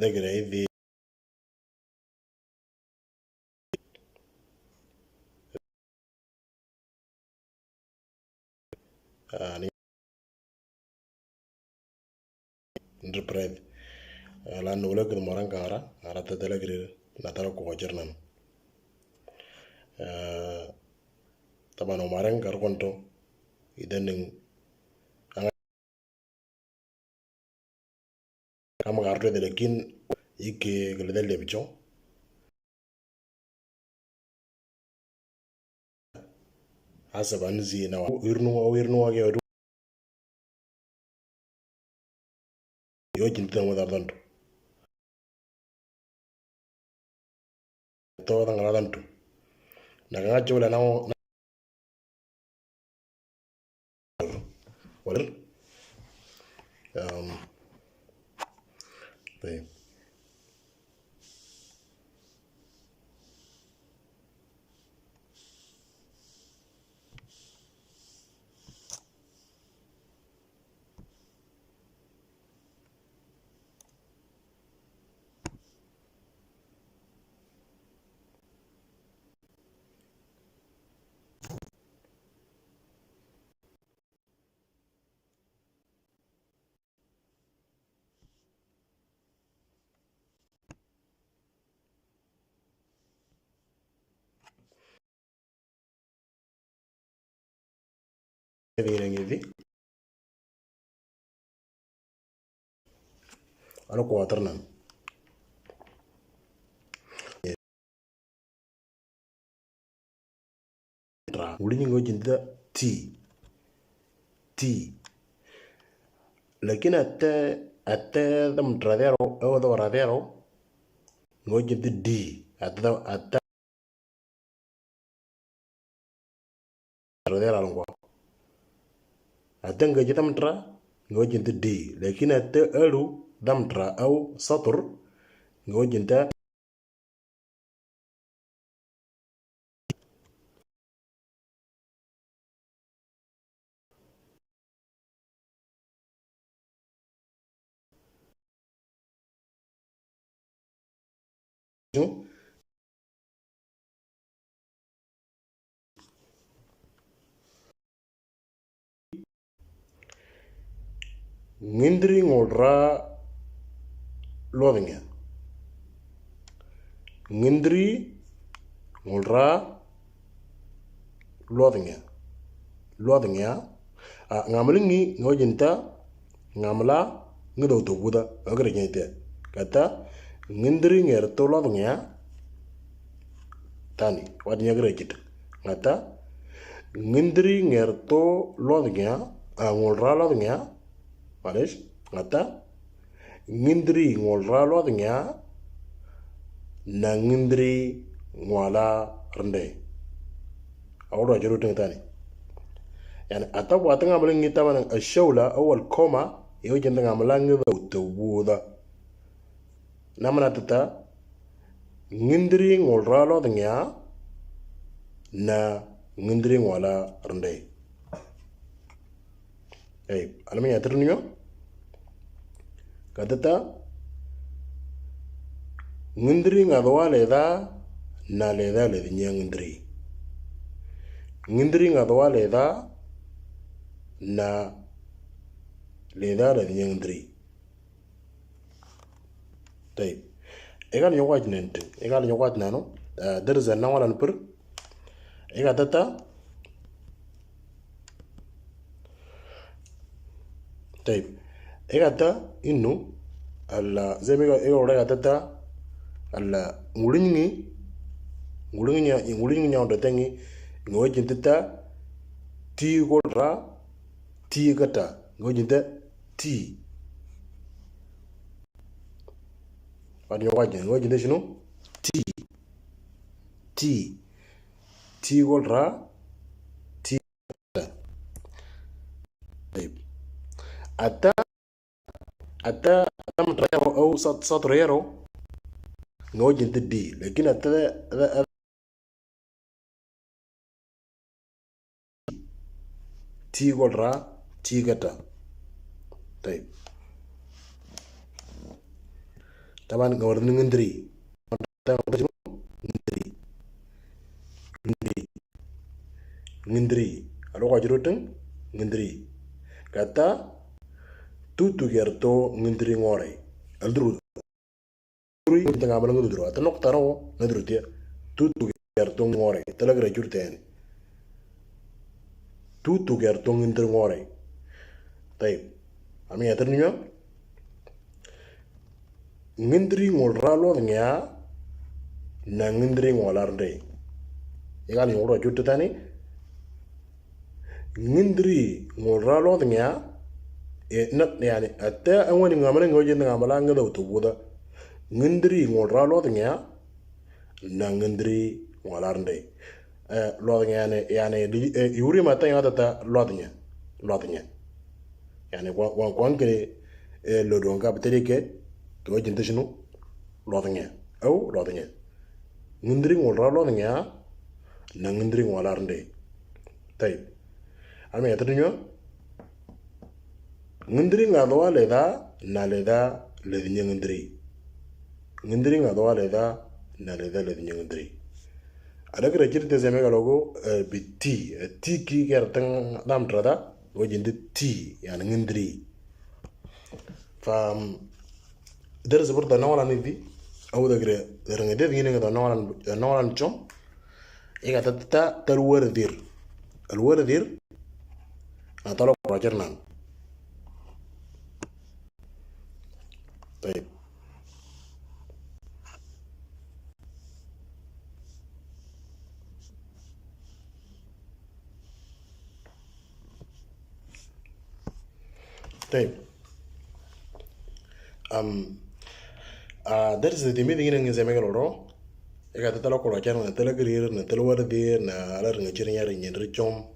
దగ్గర ఇది enterprise la nula kir moran kara ara ta tele kir na tara ko wajarnan tabano maran kar konto idan kama garto de lekin ike gele de lebjo hasaban zina wirnu wage yo jintan wadardanto to ngaladanto naga chola na wala طيب ini ano ko watarnan ulinyi ngo jinda t lakini atte dam tradero o do radero ngo jinda d atta tradero algo atte ngo jinda mtra ngo jinda d lakini atte alu dam tra au satur ngo jinda ngindri ngolra lodinga ngindri ngolra lodinga ngamlingi ngojinta ngamla ngido to buda agre nyete kata ngindri ngerto lodinga tani wadi agre kit kata ngindri ngerto lodinga ngolra lodinga Pares, ngata ngindri ngolra lodinga na ngindri ngwala rende awro jero tani yani atabu atanga malingi taban ashawla awal koma yo jenda ngamla ngido tawuda namana tata ngindri ngolra lodinga na ngindri ngwala rende alami yatirniyo kadata ngindri ngadwa leda na leda lednya ngindri ngadwa leda na leda lednya ngindri طيب egal nyawaj nente egal nyawaj nano derza na wala npur egal data طيب إيجاتا إنه زي ما يقول إيجاتا ngulingi nyawda tangi ngojin tata ti golra ti kata ngojin ta ti wadi wajin ngojin shinu ti golra ti kata طيب ata mtrayero au satrayero ngojin tadi lakini ata ti golra تي كتا. طيب طبعا قولنا ngندري ngندري alo kajuruteng ngندري kata tutu gerto ngندري ngore aldru rui tanga bala ngudru atanok taro ngudru dia tutu gerto ngore talagra jurten tutu gerto ngندري ngore. طيب ami aterniyo ngندري ngolralo nya na ngندري ngolarde igal ngoro juttu tani ngندري ngolralo nya يعني أتا أول نعمل نقول نعمل عن كذا وتبودا ngندري ngolralo nya na ngندري ngolarde lo يعني يوري متى يعطى لودنيا يعني وان كده لودون كابتريكه كوي جنت شنو لودنيا أو لودنيا ngندري ngolralo nya na ngندري ngolarde. طيب أنا يترنيو ngندري ngadawa leda na leda lednya ngندري ngadawa leda na leda lednya ngندري ada kira jirte zeme galogo biti tiki kertang dam trada wajinde ti yani ngندري fa درس برضه نوعا ندي او ده كده رنجده دي نغدا نوعا نشوم إيه تتا الوردير أطلع راجرنا. طيب درس دي ميدي نغي زي ميغلورو إيه تتا لو راجرنا تلا غرير نتلا وردير na ala rnga chirnya rinyen richom